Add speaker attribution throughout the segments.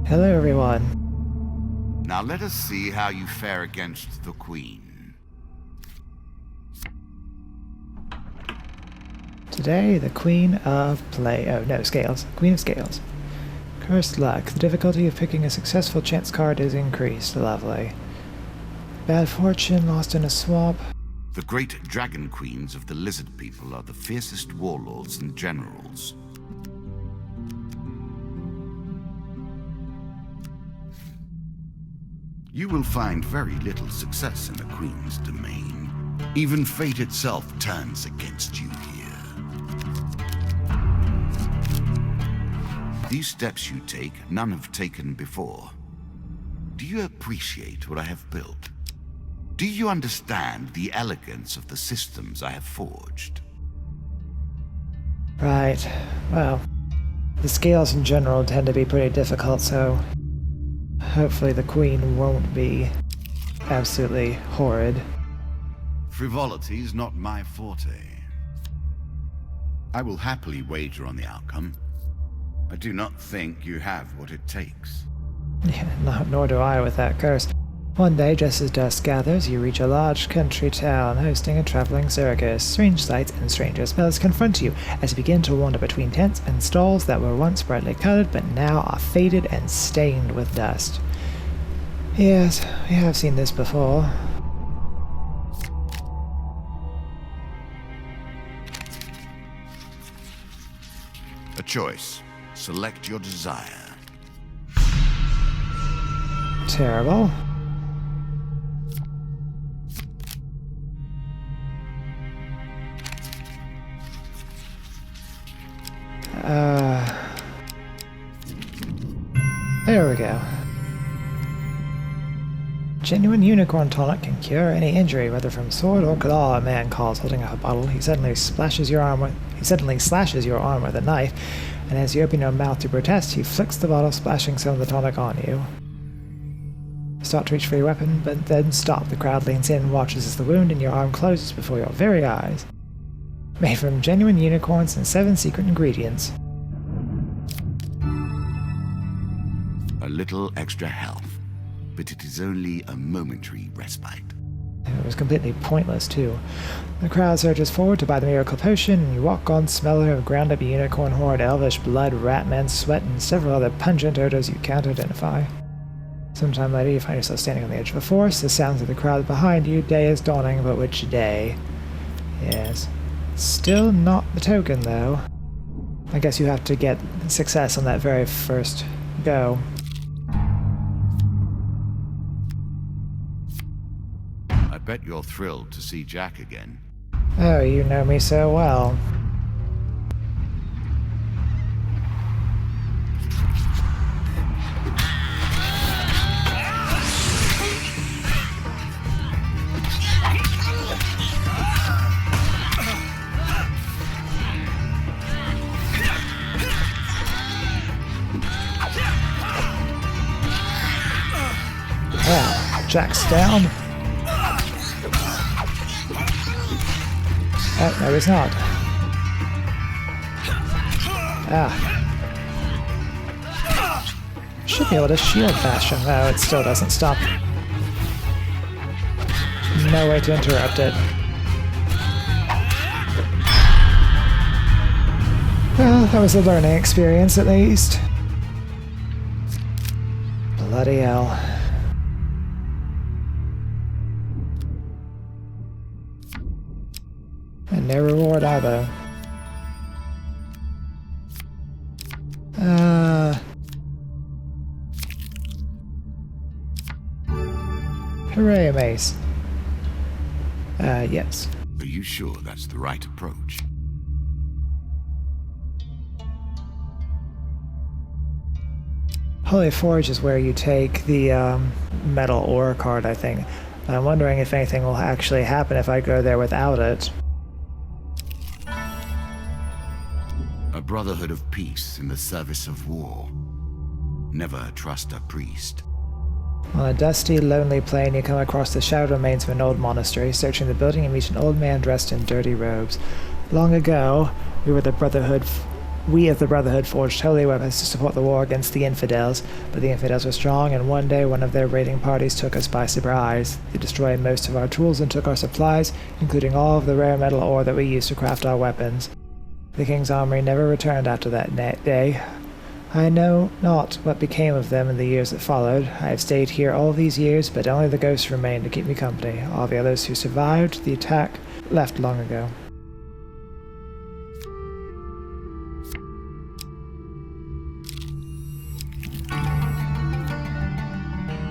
Speaker 1: Hello, everyone.
Speaker 2: Now let us see how you fare against the Queen.
Speaker 1: Today, the Queen of Scales. Queen of Scales. Cursed luck. The difficulty of picking a successful chance card is increased. Lovely. Bad fortune, lost in a swamp.
Speaker 2: The great dragon queens of the lizard people are the fiercest warlords and generals. You will find very little success in the Queen's domain. Even fate itself turns against you here. These steps you take, none have taken before. Do you appreciate what I have built? Do you understand the elegance of the systems I have forged?
Speaker 1: Right. Well, the scales in general tend to be pretty difficult, so hopefully the Queen won't be absolutely horrid.
Speaker 2: Frivolity is not my forte. I will happily wager on the outcome. I do not think you have what it takes.
Speaker 1: Yeah, nor do I with that curse. One day, just as dusk gathers, you reach a large country town hosting a traveling circus. Strange sights and stranger smells confront you as you begin to wander between tents and stalls that were once brightly colored but now are faded and stained with dust. Yes, we have seen this before.
Speaker 2: A choice. Select your desire.
Speaker 1: Terrible. There we go. Genuine unicorn tonic can cure any injury, whether from sword or claw, a man calls, holding up a bottle. He suddenly slashes your arm with a knife, and as you open your mouth to protest, he flicks the bottle, splashing some of the tonic on you. Start to reach for your weapon, but then stop. The crowd leans in and watches as the wound in your arm closes before your very eyes. Made from genuine unicorns and 7 secret ingredients.
Speaker 2: A little extra health, but it is only a momentary respite.
Speaker 1: It was completely pointless, too. The crowd surges forward to buy the miracle potion, and you walk on, smelling of ground-up unicorn horde, elvish blood, ratman sweat, and several other pungent odors you can't identify. Sometime later, you find yourself standing on the edge of a forest, the sounds of the crowd behind you. Day is dawning, but which day? Yes. Still not the token, though. I guess you have to get success on that very first go.
Speaker 2: I bet you're thrilled to see Jack again.
Speaker 1: Oh, you know me so well. Well, Jack's down. Oh, no, he's not. Should be able to shield bash him. No, it still doesn't stop. No way to interrupt it. Well, that was a learning experience, at least. Bloody hell. And no reward either. Hooray, Mace. Yes.
Speaker 2: Are you sure that's the right approach?
Speaker 1: Holy Forge is where you take the metal ore card, I think. I'm wondering if anything will actually happen if I go there without it.
Speaker 2: A brotherhood of peace in the service of war. Never trust a priest.
Speaker 1: On a dusty, lonely plain, you come across the shattered remains of an old monastery. Searching the building, you meet an old man dressed in dirty robes. Long ago, we were the brotherhood We of the Brotherhood forged holy weapons to support the war against the infidels, but the infidels were strong, and one day one of their raiding parties took us by surprise. They destroyed most of our tools and took our supplies, including all of the rare metal ore that we used to craft our weapons. The king's armory never returned after that day. I know not what became of them in the years that followed. I have stayed here all these years, but only the ghosts remain to keep me company. All the others who survived the attack left long ago.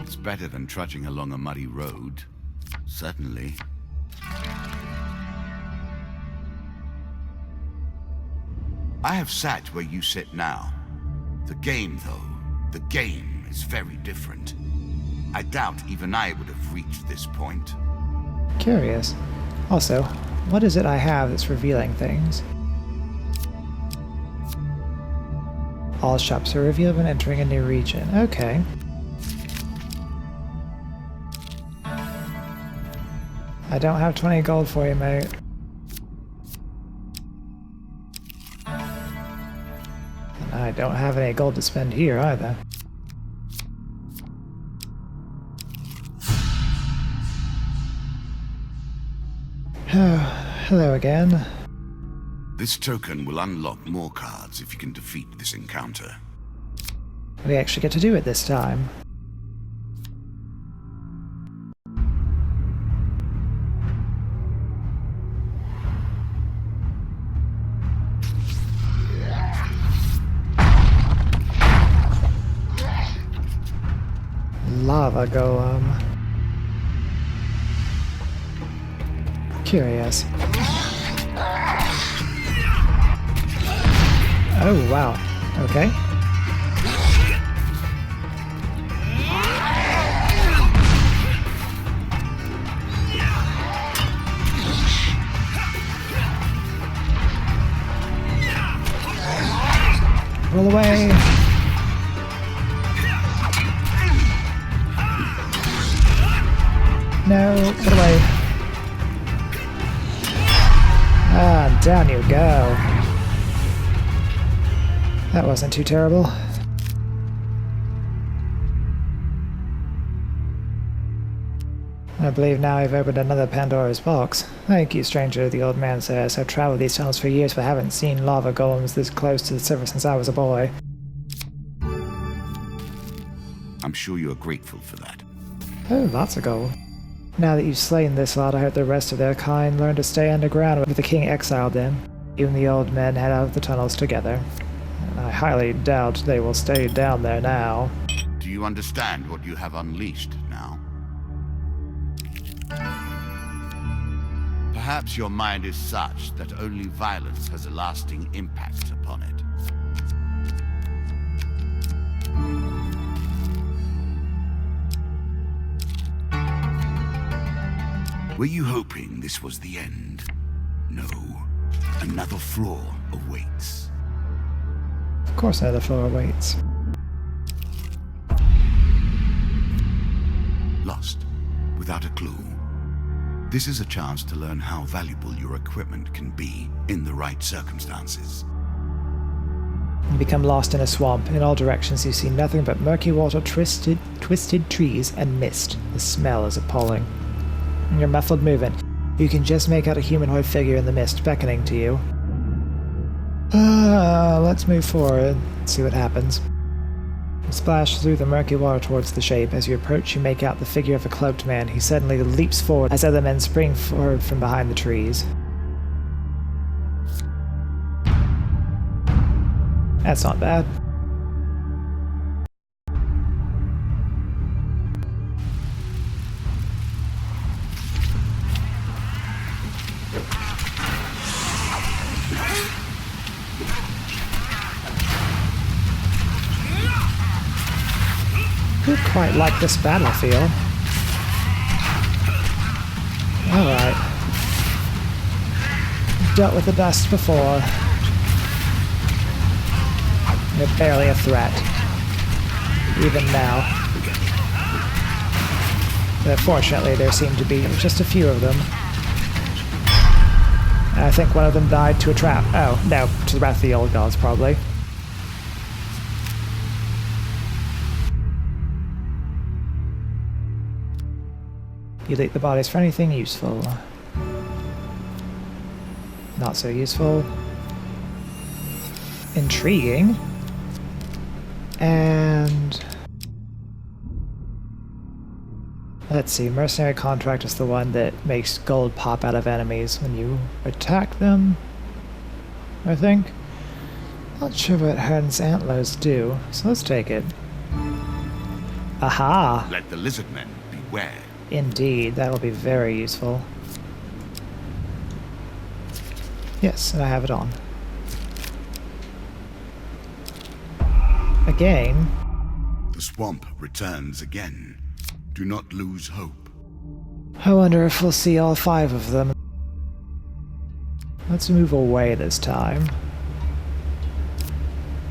Speaker 2: It's better than trudging along a muddy road. Certainly. I have sat where you sit now. The game, though, the game is very different. I doubt even I would have reached this point.
Speaker 1: Curious. Also, what is it I have that's revealing things? All shops are revealed when entering a new region. Okay. I don't have 20 gold for you, mate. And I don't have any gold to spend here either. Hello again.
Speaker 2: This token will unlock more cards if you can defeat this encounter.
Speaker 1: We actually get to do it this time. Lava golem. Curious. Oh, wow. Okay. Roll away. No, get away. Ah, down you go. That wasn't too terrible. I believe now I've opened another Pandora's box. Thank you, stranger, the old man says. I've traveled these tunnels for years but haven't seen lava golems this close to the surface since I was a boy.
Speaker 2: I'm sure you are grateful for that.
Speaker 1: Oh, lots of gold. Now that you've slain this lot, I hope the rest of their kind learn to stay underground with the king exiled them. Even the old men head out of the tunnels together. And I highly doubt they will stay down there now.
Speaker 2: Do you understand what you have unleashed now? Perhaps your mind is such that only violence has a lasting impact upon it. Were you hoping this was the end? No. Another floor awaits.
Speaker 1: Of course another floor awaits.
Speaker 2: Lost, without a clue. This is a chance to learn how valuable your equipment can be in the right circumstances.
Speaker 1: You become lost in a swamp. In all directions you see nothing but murky water, twisted trees, and mist. The smell is appalling. In your muffled movement, you can just make out a humanoid figure in the mist beckoning to you. Let's move forward, see what happens. You splash through the murky water towards the shape. As you approach, you make out the figure of a cloaked man. He suddenly leaps forward as other men spring forward from behind the trees. That's not bad. I quite like this battlefield. Alright. Dealt with the dust before. They're barely a threat. Even now. But fortunately, there seem to be just a few of them. I think one of them died to a trap. Oh, no, to the wrath of the old gods, probably. Delete the bodies for anything useful. Not so useful. Intriguing. And... let's see, mercenary contract is the one that makes gold pop out of enemies when you attack them, I think. Not sure what Hearn's antlers do, so let's take it. Aha!
Speaker 2: Let the lizard men beware.
Speaker 1: Indeed, that'll be very useful. Yes, and I have it on. Again.
Speaker 2: The swamp returns again. Do not lose hope.
Speaker 1: I wonder if we'll see all 5 of them. Let's move away this time.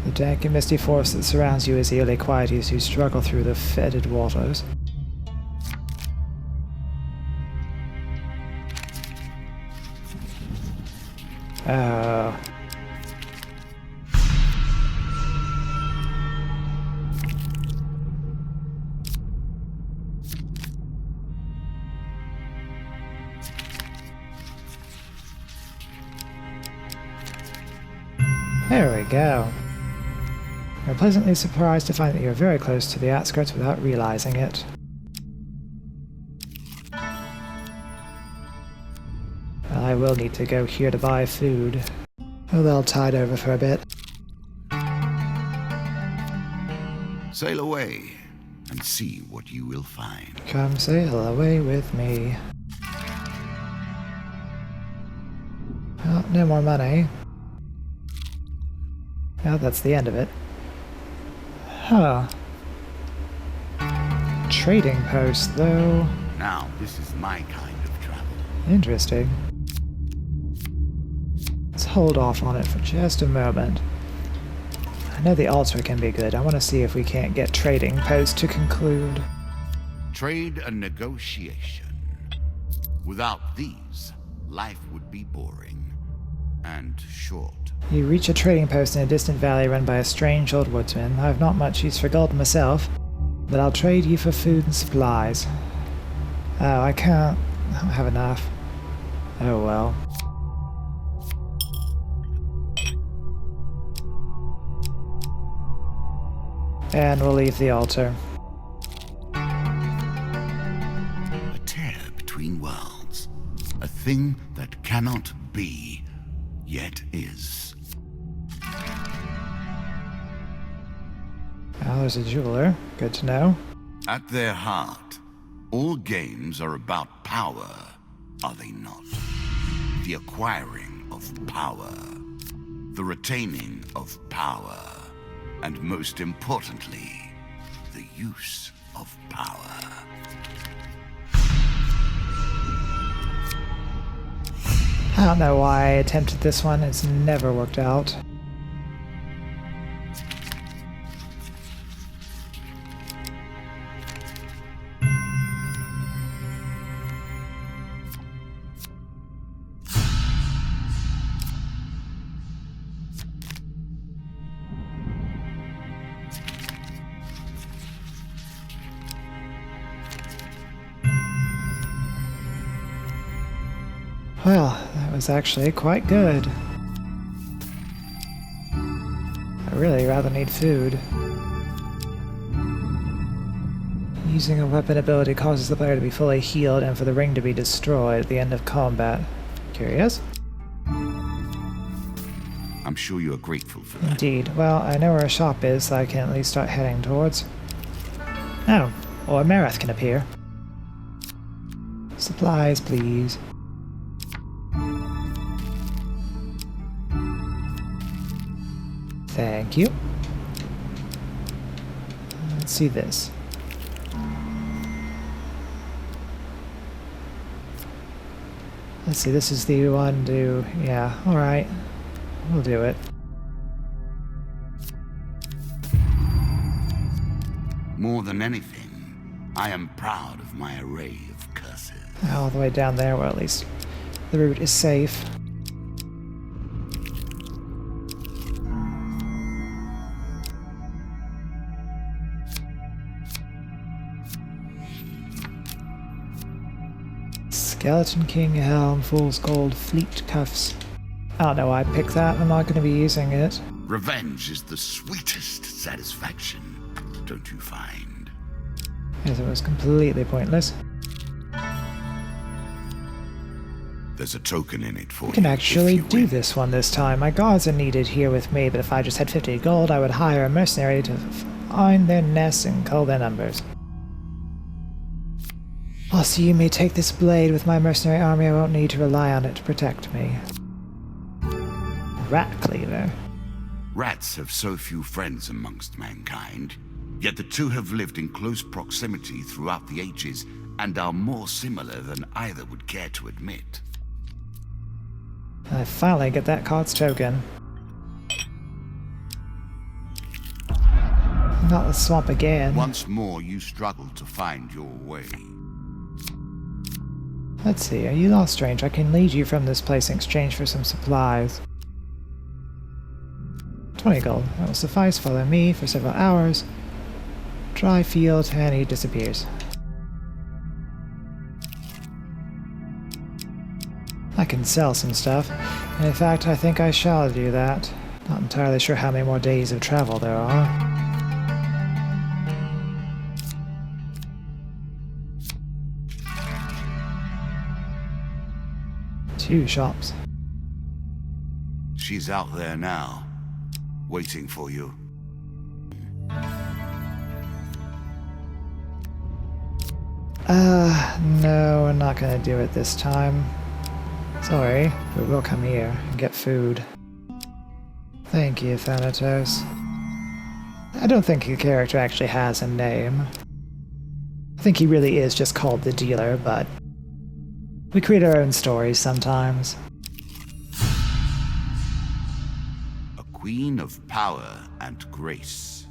Speaker 1: The dank and misty forest that surrounds you is eerily quiet as you struggle through the fetid waters. Oh. There we go. You're pleasantly surprised to find that you're very close to the outskirts without realizing it. Well, I will need to go here to buy food. Oh, they'll tide over for a bit.
Speaker 2: Sail away and see what you will find.
Speaker 1: Come sail away with me. Well, no more money. Well, that's the end of it. Huh. Trading post, though.
Speaker 2: Now, this is my kind of travel.
Speaker 1: Interesting. Let's hold off on it for just a moment. I know the altar can be good. I want to see if we can't get trading post to conclude.
Speaker 2: Trade and negotiation. Without these, life would be boring and short.
Speaker 1: You reach a trading post in a distant valley run by a strange old woodsman. I have not much use for gold myself, but I'll trade you for food and supplies. Oh, I can't. I don't have enough. Oh well. And we'll leave the altar.
Speaker 2: A tear between worlds. A thing that cannot be, yet is.
Speaker 1: Well, there's a jeweler. Good to know.
Speaker 2: At their heart, all games are about power, are they not? The acquiring of power, the retaining of power, and most importantly, the use of power.
Speaker 1: I don't know why I attempted this one. It's never worked out. Well, that was actually quite good. I really rather need food. Using a weapon ability causes the player to be fully healed and for the ring to be destroyed at the end of combat. Curious?
Speaker 2: I'm sure you are grateful for that.
Speaker 1: Indeed. Well, I know where a shop is, so I can at least start heading towards. Oh, or Mareth can appear. Supplies, please. Thank you. Let's see this. Let's see, this is the one to... yeah, alright. We'll do it.
Speaker 2: More than anything, I am proud of my array of curses.
Speaker 1: All the way down there, well, at least the route is safe. Skeleton King Helm, Fool's Gold, Fleet Cuffs. I don't know why I picked that. I'm not going to be using it.
Speaker 2: Revenge is the sweetest satisfaction, don't you find?
Speaker 1: Yes, it was completely pointless.
Speaker 2: There's a token in it for you.
Speaker 1: I can actually
Speaker 2: if you
Speaker 1: do
Speaker 2: win.
Speaker 1: this one this time. My guards are needed here with me, but if I just had 50 gold, I would hire a mercenary to find their nests and cull their numbers. Also, you may take this blade. With my mercenary army, I won't need to rely on it to protect me. Rat Cleaver.
Speaker 2: Rats have so few friends amongst mankind, yet the two have lived in close proximity throughout the ages and are more similar than either would care to admit.
Speaker 1: I finally get that card's token. Not the swamp again.
Speaker 2: Once more, you struggle to find your way.
Speaker 1: Let's see, are you lost, strange? I can lead you from this place in exchange for some supplies. 20 gold. That will suffice. Follow me for several hours. Dry field, and he disappears. I can sell some stuff, and in fact I think I shall do that. Not entirely sure how many more days of travel there are. Two shops.
Speaker 2: She's out there now, waiting for you.
Speaker 1: No, we're not gonna do it this time. Sorry, but we'll come here and get food. Thank you, Thanatos. I don't think the character actually has a name. I think he really is just called the dealer, but we create our own stories sometimes.
Speaker 2: A queen of power and grace.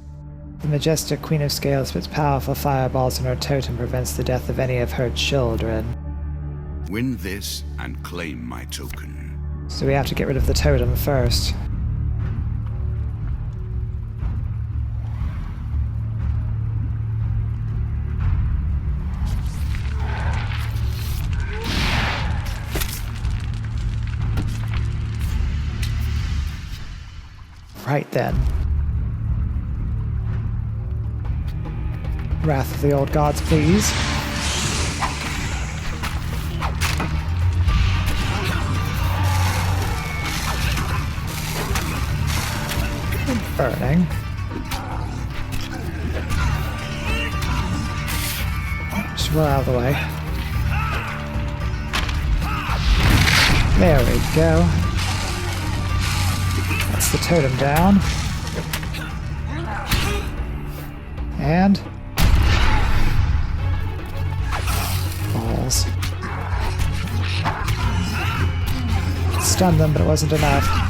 Speaker 1: The majestic Queen of Scales spits powerful fireballs, and her totem prevents the death of any of her children.
Speaker 2: Win this and claim my token.
Speaker 1: So we have to get rid of the totem first. Right then. Wrath of the old gods, please. Burning. Just roll out of the way. There we go. That's the totem down. And balls. Stunned them, but it wasn't enough.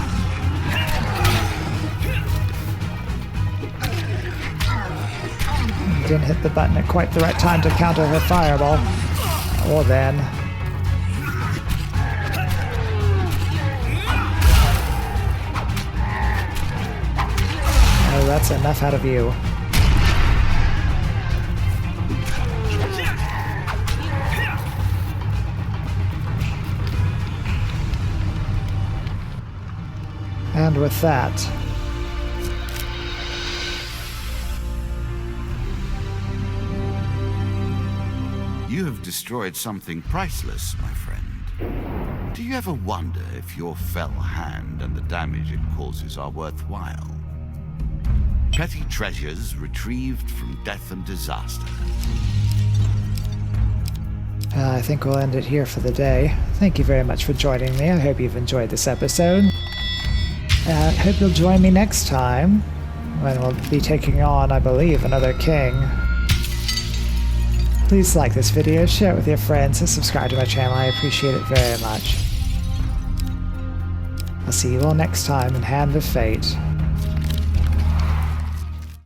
Speaker 1: Didn't hit the button at quite the right time to counter her fireball. Or then. Oh, that's enough out of you. And with that,
Speaker 2: You have destroyed something priceless, my friend. Do you ever wonder if your fell hand and the damage it causes are worthwhile? Petty treasures retrieved from death and disaster.
Speaker 1: I think we'll end it here for the day. Thank you very much for joining me. I hope you've enjoyed this episode. I hope you'll join me next time, when we'll be taking on, I believe, another king. Please like this video, share it with your friends, and subscribe to my channel. I appreciate it very much. I'll see you all next time in Hand of Fate.